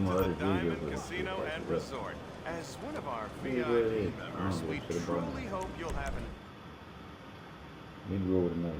to the hora de ir, Diamond eu Casino and faço já. Resort. As one of our Liga VIP members, não, we vou ser bom. truly hope you'll have an Liga o não.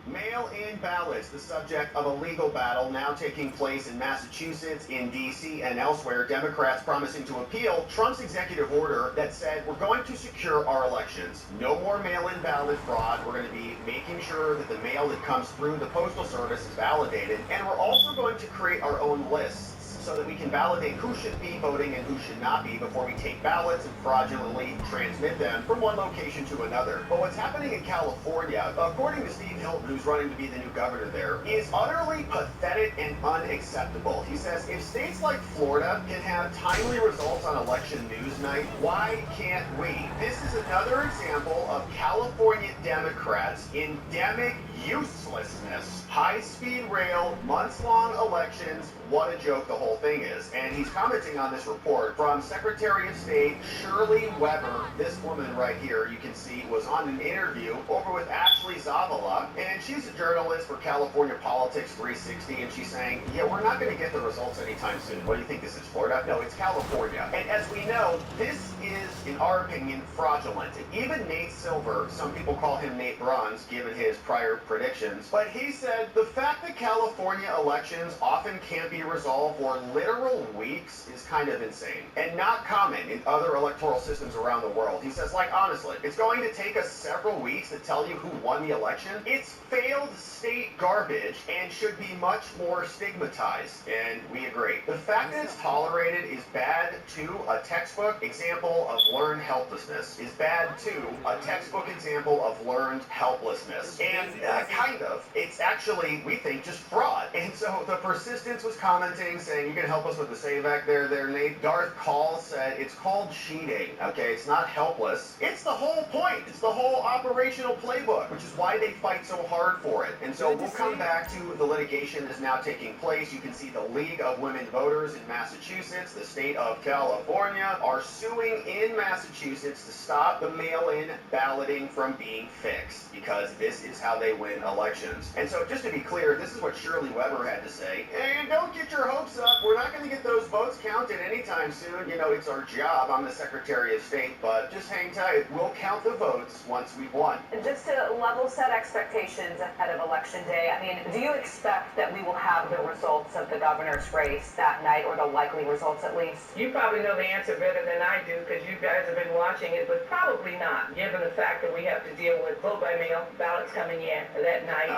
Mail-in ballots, the subject of a legal battle now taking place in Massachusetts, in D.C., and elsewhere. Democrats promising to appeal Trump's executive order that said we're going to secure our elections. No more mail-in ballot fraud. We're going to be making sure that the mail that comes through the Postal Service is validated. And we're also going to create our own lists so that we can validate who should be voting and who should not be before we take ballots and fraudulently transmit them from one location to another. But what's happening in California, according to Steve Hilton, who's running to be the new governor there, is utterly pathetic and unacceptable. He says if states like Florida can have timely results on election news night, why can't we? This is another example of California Democrats' endemic uselessness. High-speed rail, months-long elections, what a joke the whole thing is. And he's commenting on this report from Secretary of State Shirley Weber. This woman right here, you can see, was on an interview over with Ashley Zavala, and she's a journalist for California Politics 360, and she's saying, yeah, we're not going to get the results anytime soon. What do you think this is, Florida? No, it's California. And as we know, this is, in our opinion, fraudulent. Even Nate Silver, some people call him Nate Bronze, given his prior predictions, but he said the fact that California elections often can't be resolved for literal weeks is kind of insane and not common in other electoral systems around the world. He says, like, honestly, it's going to take us several weeks to tell you who won the election. It's failed state garbage and should be much more stigmatized, and we agree. The fact that it's tolerated is bad too. A textbook example of learned helplessness is bad too. A textbook example of learned helplessness. And kind of, it's actually, we think, just fraud. And so the persistence was commenting, saying, you can help us with the save act there, Nate. Darth Call said, it's called cheating, okay? It's not helpless. It's the whole point. It's the whole operational playbook, which is why they fight so hard for it. And so we'll come back to the litigation that's now taking place. You can see the League of Women Voters in Massachusetts, the state of California, are suing in Massachusetts to stop the mail-in balloting from being fixed, because this is how they win elections. And so just to be clear, this is what Shirley Weber had to say. And don't get your hopes up. We're not going to get those votes counted anytime soon. You know, it's our job. I'm the Secretary of State, but just hang tight. We'll count the votes once we've won. And just to level set expectations ahead of Election Day, I mean, do you expect that we will have the results of the governor's race that night, or the likely results at least? You probably know the answer better than I do, because you guys have been watching it, but probably not, given the fact that we have to deal with vote by mail, ballots coming in that night,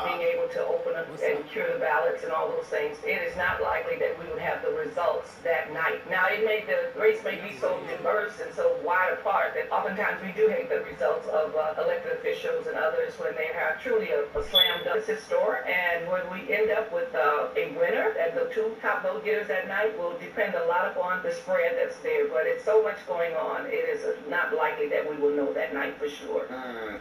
being able to open up and cure the ballots and all those things. It is not likely that we would have the results that night. Now, the race may be so diverse and so wide apart that oftentimes we do have the results of elected officials and others when they have truly a slam dunk. It's historic, and when we end up with a winner and the two top vote getters that night will depend a lot upon the spread that's there. But it's so much going on, it is not likely that we will know that night for sure.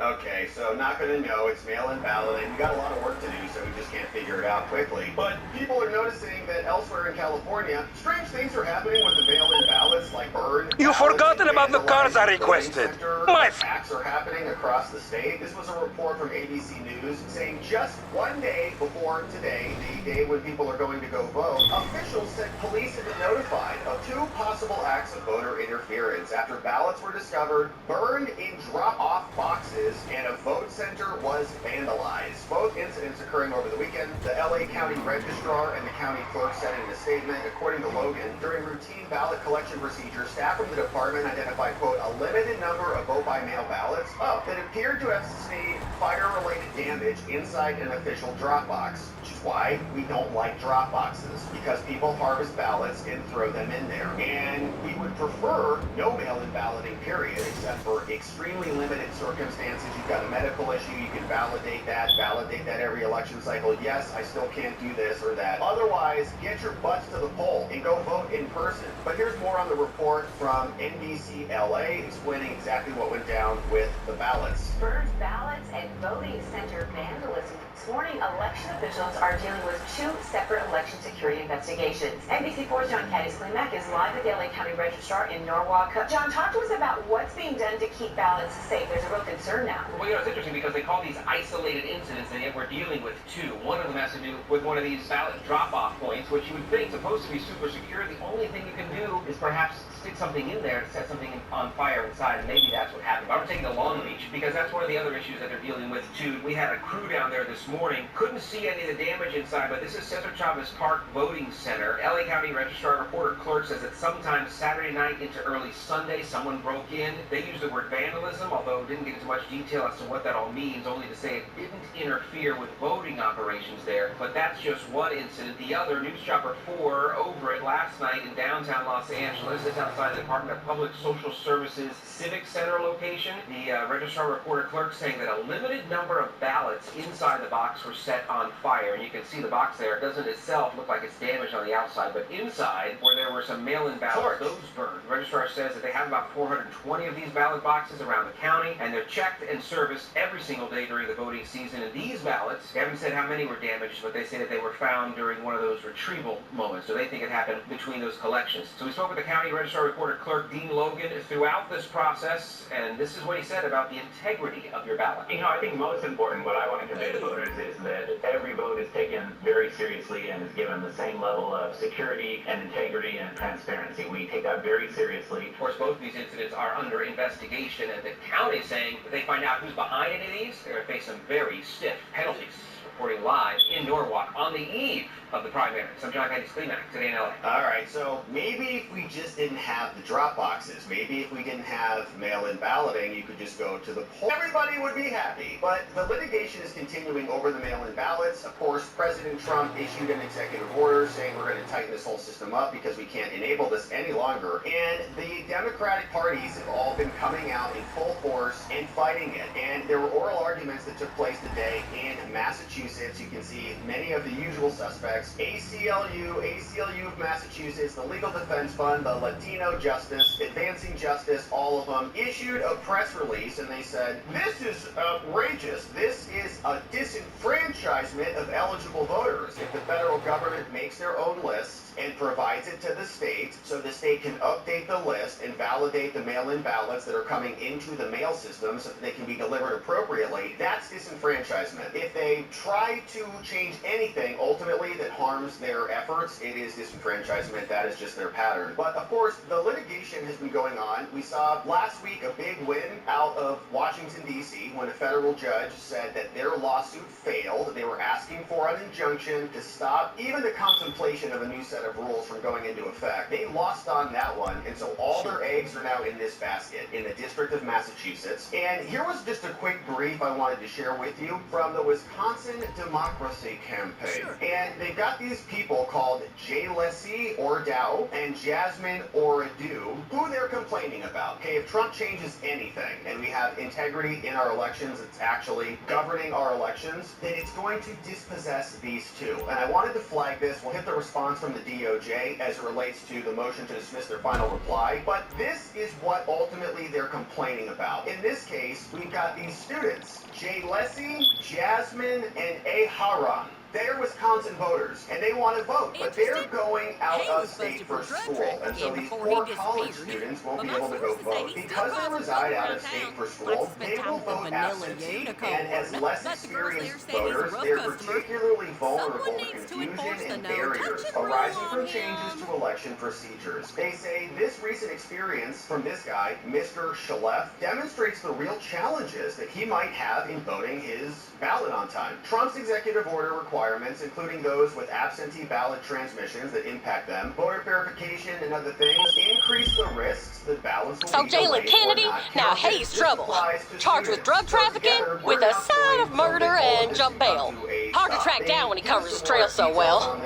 Okay, so not going to know. It's mail-in balloting. We got a lot of work to do, so we just can't figure it out quickly. But people are noticing that elsewhere in California, strange things are happening with the mail-in ballots, like burn. You've forgotten about the cards I requested. My attacks are happening across the state. This was a report from ABC News saying just one day before today, the day when people are going to go vote, officials said police had been notified of two possible acts of voter interference after ballots were discovered burned in drop-off boxes and a vote center was vandalized. Both incidents occurring over the weekend. The LA County Registrar and the county clerk said in a statement, according to Logan, during routine ballot collection procedures, staff from the department identified, quote, a limited number of vote-by-mail ballots that appeared to have sustained fire-related damage inside an official drop box, which is why we don't like drop boxes, because people harvest ballots and throw them in there. And we would prefer no mail-in balloting, period, except for extremely limited circumstances. You've got a medical issue, you can validate that every election cycle. Yes, I still can't do this or that. Otherwise, get your butts to the poll and go vote in person. But here's more on the report from NBC LA explaining exactly what went down with the ballots. Burned ballots and voting center vandalism This morning, election officials are dealing with two separate election security investigations. NBC4's John Caddis-Klimek is live at the LA County Registrar in Norwalk. John, talk to us about what's being done to keep ballots safe. There's a real concern now. Well, it's interesting because they call these isolated incidents, and yet we're dealing with two. One of them has to do with one of these ballot drop-off points, which you would think is supposed to be super secure. The only thing you can do is perhaps stick something in there to set something on fire inside, and maybe that's what happened. But I'm taking the Long Beach because that's one of the other issues that they're dealing with too. We had a crew down there this morning, couldn't see any of the damage inside, but this is Cesar Chavez Park Voting Center. LA County Registrar Reporter Clerk says that sometime Saturday night into early Sunday, someone broke in. They used the word vandalism, although didn't get into much detail as to what that all means, only to say it didn't interfere with voting operations there. But that's just one incident. The other, News Chopper 4, over it last night in downtown Los Angeles. It's outside the Department of Public Social Services Civic Center location. The Registrar Reporter Clerk saying that a limited number of ballots inside the box were set on fire. And you can see the box there. It doesn't itself look like it's damaged on the outside, but inside, where there were some mail-in ballots, those burned. The Registrar says that they have about 420 of these ballot boxes around the county, and they're checked and serviced every single day during the voting season. And these ballots, they haven't said how many were damaged, but they say that they were found during one of those retrieval moments. So they think it happened between those collections. So we spoke with the County Registrar Reporter Clerk Dean Logan throughout this process, and this is what he said about the integrity of your ballot. You know, I think most important, what I want to convey to voters is that every vote is taken very seriously and is given the same level of security and integrity and transparency. We take that very seriously. Of course, both of these incidents are under investigation, and the county is saying if they find out who's behind any of these, they're going to face some very stiff penalties. Reporting live in Norwalk on the eve of the primaries. I'm John Caddis-Klimek, today in LA. All right, so maybe if we just didn't have the drop boxes, maybe if we didn't have mail-in balloting, you could just go to the poll. Everybody would be happy. But the litigation is continuing over the mail-in ballots. Of course, President Trump issued an executive order saying we're going to tighten this whole system up because we can't enable this any longer. And the Democratic parties have all been coming out in full force and fighting it. And there were oral arguments that took place today in Massachusetts. You can see many of the usual suspects. ACLU of Massachusetts, the Legal Defense Fund, the Latino Justice, Advancing Justice, all of them issued a press release, and they said, this is outrageous. This is a disenfranchisement of eligible voters. If the federal government makes their own list and provides it to the state, so the state can update the list and validate the mail-in ballots that are coming into the mail system so that they can be delivered appropriately, that's disenfranchisement. If they try to change anything ultimately that harms their efforts, it is disenfranchisement. That is just their pattern. But of course, the litigation has been going on. We saw last week a big win out of Washington, D.C. when a federal judge said that their lawsuit failed. They were asking for an injunction to stop even the contemplation of a new set of rules from going into effect. They lost on that one, and so all their eggs are now in this basket in the District of Massachusetts. And here was just a quick brief I wanted to share with you from the Wisconsin Democracy Campaign. Sure. And they've got these people called Jalessi Ordow and Jasmine Oradu, who they're complaining about. Okay, if Trump changes anything, and we have integrity in our elections, it's actually governing our elections, then it's going to dispossess these two. And I wanted to flag this. We'll hit the response from the DOJ as it relates to the motion to dismiss their final reply. But this is what ultimately they're complaining about. In this case, we've got these students, Jalessi, Jasmine, and Aharon. They're Wisconsin voters, and they want to vote, but they're going out of state for school, and so these poor college students won't be able to go vote. Because they reside out of state for school, they will vote absentee, and as less experienced voters, they're particularly vulnerable to confusion and barriers arising from changes to election procedures. They say this recent experience from this guy, Mr. Shalev, demonstrates the real challenges that he might have in voting his ballot on time. Trump's executive order requirements, including those with absentee ballot transmissions that impact them, voter verification and other things, increase the risks that ballots will be Jalen Kennedy, now he's trouble. Charged with drug trafficking, with a side of murder and jump bail. Hard to track down when he covers his trail so well.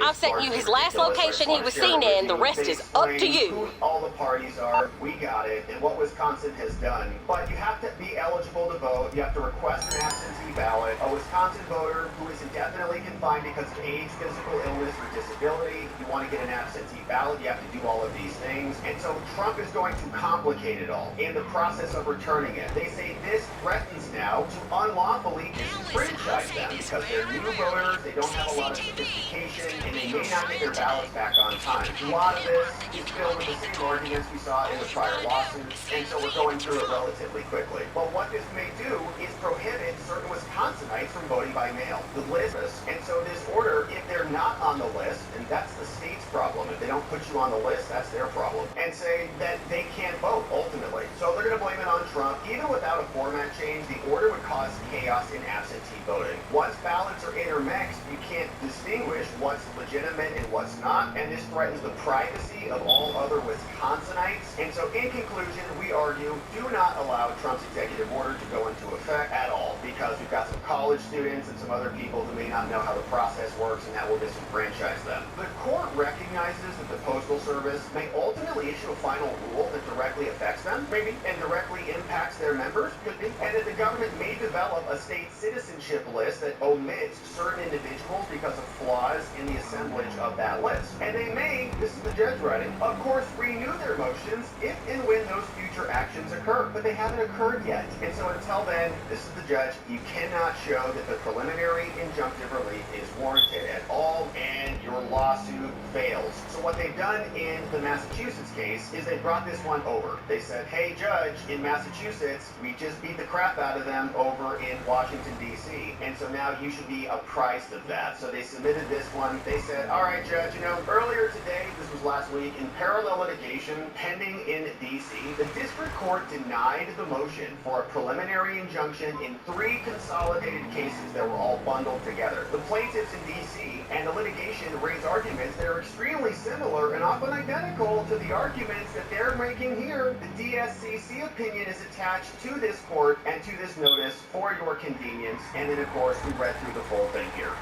I've sent you his last location he was seen in, the rest is up to you. All the parties are, we got it, and what Wisconsin has done. But you have to be eligible to vote, you have to request an absentee ballot. A Wisconsin voter who is indefinitely confined because of age, physical illness, or disability, you want to get an absentee absentee ballot, you have to do all of these things. And so Trump is going to complicate it all in the process of returning it. They say this threatens now to unlawfully disenfranchise them because they're new voters, they don't have a lot of sophistication, and they may not get their ballots back on time. A lot of this is filled with the same arguments we saw in the prior lawsuits, and so we're going through it relatively quickly. But what this may do is prohibit certain Wisconsinites from voting by mail. The list, and so this order, if they're not on the list, and that's the state's problem, if they don't put you on the list, that's their problem, and say that they can't vote, ultimately. So they're going to blame it on Trump. Even without a format change, the order would cause chaos in absentee voting. Once ballots are intermixed, you can't distinguish what's legitimate and what's not, and this threatens the privacy of all other Wisconsinites. And so in conclusion, we argue, do not allow Trump's executive order to go into effect at all, because we've got some college students and some other people who may not know how the process works, and that will disenfranchise them. The court recognizes that the Postal Service may ultimately issue a final rule that directly affects them, maybe, and directly impacts their members, could be, and that the government may develop a state citizenship list that omits certain individuals because of flaws in the assemblage of that list. And they may, this is the judge writing, of course, renew their motions if and when those future actions occur, but they haven't occurred yet. And so until then, this is the judge, you cannot show that the preliminary injunctive relief is warranted at all, and your lawsuit fails. So what they've done in the Massachusetts case is they brought this one over. They said, hey judge, in Massachusetts, we just beat the crap out of them over in Washington, D.C., and so now you should be apprised of that. So they submitted this one. They said, all right, judge, earlier today, this was last week, in parallel litigation pending in D.C., the district court denied the motion for a preliminary injunction in 3 consolidated cases that were all bundled together. The plaintiffs in D.C. and the litigation raised arguments that are extremely similar and often identical to the arguments that they're making here. The DSCC opinion is attached to this court and to this notice for your convenience, and then of course we read through the full thing here.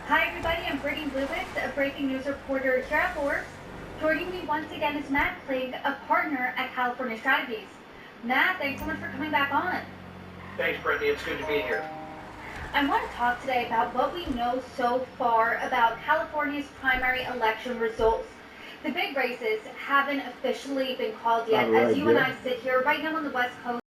Hi everybody, I'm Brittany Lewis, a breaking news reporter here at Forbes. Joining me once again is Matt Clegg, a partner at California Strategies. Matt, thanks so much for coming back on. Thanks, Brittany. It's good to be here. I want to talk today about what we know so far about California's primary election results. The big races haven't officially been called yet, as you and I sit here right now on the West Coast.